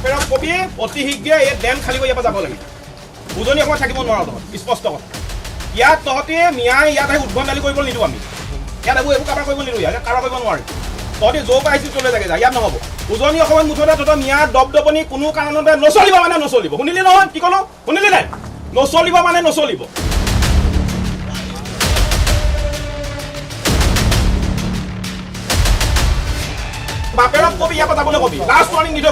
বাপেৰক কবি অতি শীঘ্ৰে এই ডেম খালী কৰি ইয়াৰ পৰা যাব লাগিব উজনি অসমত থাকিব নোৱাৰো তহঁত স্পষ্ট কথা ইয়াত তহঁতি মিয়াই ইয়াত আহি উদ্ভণ্ডালি কৰিবলৈ নিদিওঁ আমি ইয়াত এইবোৰ কাৰোবাৰ কৰিব নিদিওঁ ইয়াত কাৰোবাৰ কৰিব নোৱাৰি তহঁতি য'ৰ পৰা আহিছিল তলৈ লাগে যা ইয়াত নহ'ব উজনি অসমত মুঠতে তহঁতৰ মিয়াৰ দপদপনি কোনো কাৰণতে নচলিব মানে নচলিব শুনিলি নহয় কি ক'লো শুনিলি নাই নচলিব মানে নচলিব বাপেৰক কবি ইয়াৰ পৰা যাবলৈ কবি লাষ্ট ৱাৰ্নিং দি থৈ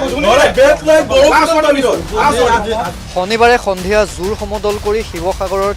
শনিবাৰে সন্ধিয়া জোৰ সমদল কৰি শিৱসাগৰৰ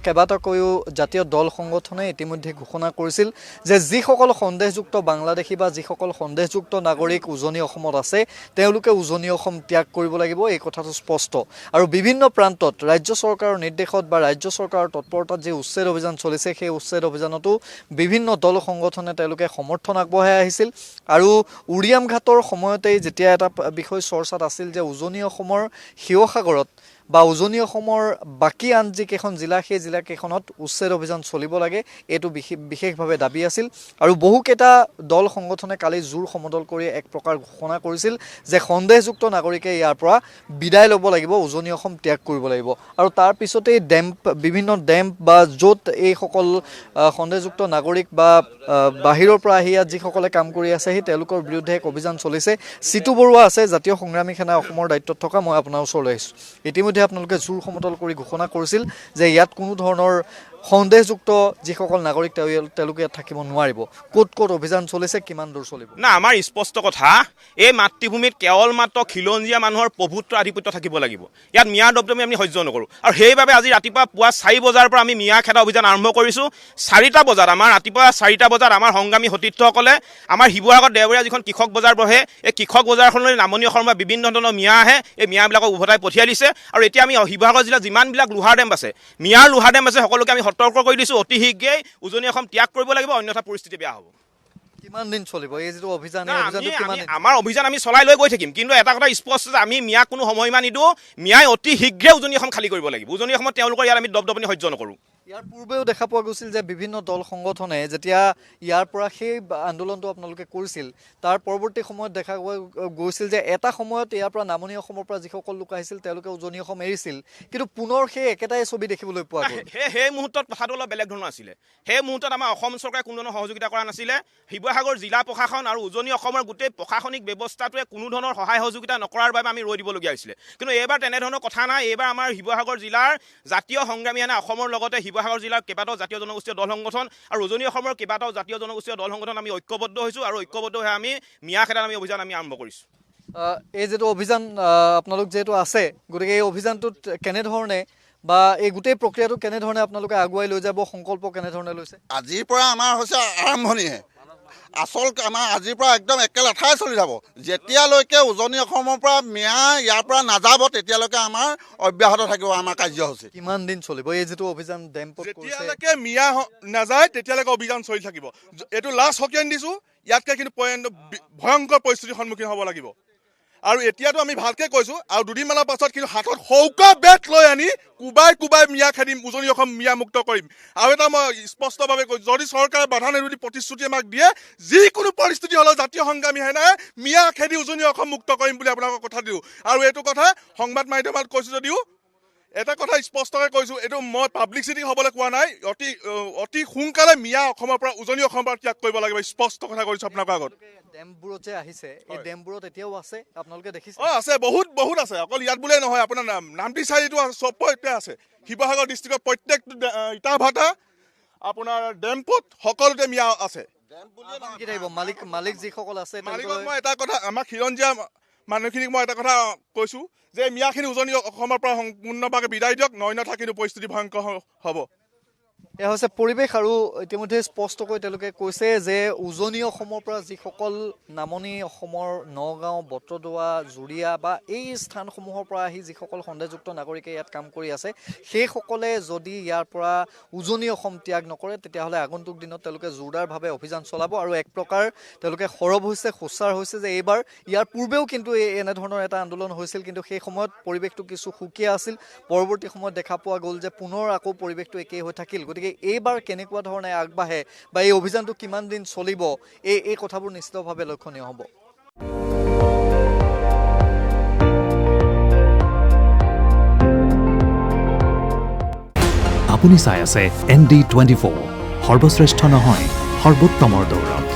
কেইবাটাকৈও জাতীয় দল সংগঠনে ইতিমধ্যে ঘোষণা কৰিছিল যে যিসকল সন্দেহযুক্ত বাংলাদেশী বা যিসকল সন্দেহযুক্ত নাগৰিক উজনি অসমত আছে তেওঁলোকে উজনি অসম ত্যাগ কৰিব লাগিব এই কথাটো স্পষ্ট আৰু বিভিন্ন প্ৰান্তত ৰাজ্য চৰকাৰৰ নিৰ্দেশত বা ৰাজ্য চৰকাৰৰ তৎপৰতাত যি উচ্ছেদ অভিযান চলিছে সেই উচ্ছেদ অভিযানতো বিভিন্ন দল সংগঠনে তেওঁলোকে সমৰ্থন আগবঢ়াই আহিছিল আৰু উৰিয়াম ঘাটৰ সময়তেই যেতিয়া এটা বিষয় চৰ্চাত আছিল যে উজনি অসমৰ শিৱসাগৰত বা উজনি অসমৰ বাকী আন যিকেইখন জিলা সেই জিলাকেইখনত উচ্ছেদ অভিযান চলিব লাগে এইটো বিশেষভাৱে দাবী আছিল আৰু বহুকেইটা দল সংগঠনে কালি জোৰ সমদল কৰি এক প্ৰকাৰ ঘোষণা কৰিছিল যে সন্দেহযুক্ত নাগৰিকে ইয়াৰ পৰা বিদায় ল'ব লাগিব উজনি অসম ত্যাগ কৰিব লাগিব আৰু তাৰ পিছতেই বিভিন্ন ডেম্প বা য'ত এইসকল সন্দেহযুক্ত নাগৰিক বা বাহিৰৰ পৰা আহি ইয়াত যিসকলে কাম কৰি আছে সেই তেওঁলোকৰ বিৰুদ্ধে এক অভিযান চলিছে সিতু বৰুৱা আছে জাতীয় সংগ্ৰামী সেনা অসমৰ দায়িত্বত থকা মই আপোনাৰ ওচৰলৈ আহিছোঁ ইতিমধ্যে আপোনালোকে জোৰ সমদল কৰি ঘোষণা কৰিছিল যে ইয়াত কোনো ধৰণৰ সন্দেহযুক্ত যিসকল নাগৰিক তেওঁলোকে ইয়াত থাকিব নোৱাৰিব ক'ত ক'ত অভিযান চলিছে কিমান দূৰ চলিব না আমাৰ স্পষ্ট কথা এই মাতৃভূমিত কেৱল মাত্ৰ খিলঞ্জীয়া মানুহৰ প্ৰভুত্ব আধিপত্য থাকিব লাগিব ইয়াত মিয়া দপদপি আমি সহ্য নকৰোঁ আৰু সেইবাবে আজি ৰাতিপুৱা পুৱা 4 বজাৰ পৰা আমি মিয়া খেদা অভিযান আৰম্ভ কৰিছোঁ 4টা বজাত আমাৰ ৰাতিপুৱা 4টা বজাত আমাৰ সংগ্ৰামী সতীৰ্থসকলে আমাৰ শিৱসাগৰ দেওবৰীয়া যিখন কৃষক বজাৰ বহে এই কৃষক বজাৰখনলৈ নামনি অসমৰ বিভিন্ন ধৰণৰ মিয়া আহে এই মিয়াবিলাকক উভতাই পঠিয়াই দিছে আৰু এতিয়া আমি শিৱসাগৰ জিলাত যিমানবিলাক লোহাৰ ডেম আছে মিয়াৰ লোহাৰ ডেম আছে সকলোকে আমি সতৰ্ক কৰি দিছোঁ অতি শীঘ্ৰেই উজনি অসম ত্যাগ কৰিব লাগিব অন্যথা পৰিস্থিতি বেয়া হ'ব কিমান দিন চলিব এই যিটো অভিযান আমাৰ অভিযান আমি চলাই লৈ গৈ থাকিম কিন্তু এটা কথা স্পষ্ট যে আমি মিয়াক কোনো সময়সীমা নিদিওঁ মিয়াই অতি শীঘ্ৰে উজনি অসম খালী কৰিব লাগিব উজনি অসমত তেওঁলোকৰ ইয়াত আমি দপদপনি সহ্য নকৰোঁ ইয়াৰ পূৰ্বেও দেখা পোৱা গৈছিল যে বিভিন্ন দল সংগঠনে যেতিয়া ইয়াৰ পৰা সেই আন্দোলনটো আপোনালোকে কৰিছিল তাৰ পৰৱৰ্তী সময়ত দেখা গৈছিল যে এটা সময়ত ইয়াৰ পৰা নামনি অসমৰ পৰা যিসকল লোক আহিছিল তেওঁলোকে উজনি অসম এৰিছিল কিন্তু পুনৰ সেই একেটাই ছবি দেখিবলৈ পোৱা গ'ল সেই মুহূৰ্তত কথাটো অলপ বেলেগ ধৰণৰ আছিলে সেই মুহূৰ্তত আমাৰ অসম চৰকাৰে কোনো ধৰণৰ সহযোগিতা কৰা নাছিলে শিৱসাগৰ জিলা প্ৰশাসন আৰু উজনি অসমৰ গোটেই প্ৰশাসনিক ব্যৱস্থাটোৱে কোনো ধৰণৰ সহায় সহযোগিতা নকৰাৰ বাবে আমি ৰৈ দিবলগীয়া হৈছিলে কিন্তু এইবাৰ তেনেধৰণৰ কথা নাই এইবাৰ আমাৰ শিৱসাগৰ জিলাৰ জাতীয় সংগ্ৰামী সেনা অসমৰ লগতে শিৱসাগৰ জিলাৰ কেইবাটাও জাতীয় জনগোষ্ঠীয় দল সংগঠন আৰু উজনি অসমৰ কেইবাটাও জাতীয় জনগোষ্ঠীয় দল সংগঠন আমি ঐক্যবদ্ধ হৈছোঁ আৰু ঐক্যবদ্ধ হৈ আমি মিয়া খেদাত আমি অভিযান আমি আৰম্ভ কৰিছোঁ এই যিটো অভিযান আপোনালোক যিহেতু আছে গতিকে এই অভিযানটোত কেনেধৰণে বা এই গোটেই প্ৰক্ৰিয়াটো কেনেধৰণে আপোনালোকে আগুৱাই লৈ যাব সংকল্প কেনেধৰণে লৈছে আজিৰ পৰা আমাৰ হৈছে আৰম্ভণিহে আচল আমাৰ আজিৰ পৰা একদম একেলেঠাই চলি যাব যেতিয়ালৈকে উজনি অসমৰ পৰা মিয়া ইয়াৰ পৰা নাযাব তেতিয়ালৈকে আমাৰ অব্যাহত থাকিব আমাৰ কাৰ্যসূচী কিমান দিন চলিব এই যিটো অভিযান ডেম্পত যেতিয়ালৈকে মিয়া নাযায় তেতিয়ালৈকে অভিযান চলি থাকিব এইটো লাষ্ট সকিয়ান দিছোঁ ইয়াতকৈ কিন্তু ভয়ংকৰ পৰিস্থিতিৰ সন্মুখীন হ'ব লাগিব আৰু এতিয়াতো আমি ভালকৈ কৈছোঁ আৰু দুদিনমানৰ পাছত কিন্তু হাতত সৌকা বেট লৈ আনি কোবাই মিয়া খেদিম উজনি অসম মিয়া মুক্ত কৰিম আৰু এটা মই স্পষ্টভাৱে কৈছোঁ যদি চৰকাৰে বাধা নিৰোধী প্ৰতিশ্ৰুতি আমাক দিয়ে যিকোনো পৰিস্থিতি হ'লেও জাতীয় সংগ্ৰামী সেনাই মিয়া খেদি উজনি অসম মুক্ত কৰিম বুলি আপোনালোকক কথা দিওঁ আৰু এইটো কথা সংবাদ মাধ্যমত কৈছোঁ যদিও এটা কথা স্পষ্টকৈ কৈছোঁ এইটো মই পাব্লিচিটি হ'বলৈ কোৱা নাই অতি সোনকালে মিয়া অসমৰ পৰা উজনি অসমৰ পৰা ত্যাগ কৰিব লাগিব স্পষ্ট কথা কৈছোঁ আপোনালোকৰ আগত ডেমবোৰত যে আহিছে এই ডেমবোৰত এতিয়াও আছে আপোনালোকে দেখিছে আছে বহুত আছে অকল ইয়াত বুলিয়ে নহয় আপোনাৰ নামটি চাৰিটো চবতে আছে শিৱসাগৰ ডিষ্ট্ৰিক্টৰ প্ৰত্যেকটো ইটা ভাটা আপোনাৰ ডেম্পত সকলোতে মিয়া আছে মালিক যিসকল আছে মালিকক মই এটা কথা আমাৰ খিলঞ্জীয়া মানুহখিনিক মই এটা কথা কৈছোঁ যে মিয়াখিনি উজনি অসমৰ পৰা সম্পূৰ্ণভাৱে বিদায় দিয়ক অন্যথা কিন্তু পৰিস্থিতি ভয়ংকৰ হ'ব এয়া হৈছে পৰিৱেশ আৰু ইতিমধ্যে স্পষ্টকৈ তেওঁলোকে কৈছে যে উজনি অসমৰ পৰা যিসকল নামনি অসমৰ নগাঁও বটদ্ৰৱা জুৰিয়া বা এই স্থানসমূহৰ পৰা আহি যিসকল সন্দেহযুক্ত নাগৰিকে ইয়াত কাম কৰি আছে সেইসকলে যদি ইয়াৰ পৰা উজনি অসম ত্যাগ নকৰে তেতিয়াহ'লে আগন্তুক দিনত তেওঁলোকে জোৰদাৰভাৱে অভিযান চলাব আৰু এক প্ৰকাৰ তেওঁলোকে সৰব হৈছে সোচ্চাৰ হৈছে যে এইবাৰ ইয়াৰ পূৰ্বেও কিন্তু এনেধৰণৰ এটা আন্দোলন হৈছিল কিন্তু সেই সময়ত পৰিৱেশটো কিছু সুকীয়া আছিল পৰৱৰ্তী সময়ত দেখা পোৱা গ'ল যে পুনৰ আকৌ পৰিৱেশটো একেই হৈ থাকিল গতিকে এইবাৰ কেনেকুৱা ধৰণে আগবাঢ়ে বা এই অভিযানটো কিমান দিন চলিব এই কথাবোৰ নিশ্চিতভাৱে লক্ষণীয় হ'ব আপুনি চাই আছে ND24 সৰ্বশ্ৰেষ্ঠ নহয় সৰ্বোত্তমৰ দৌৰত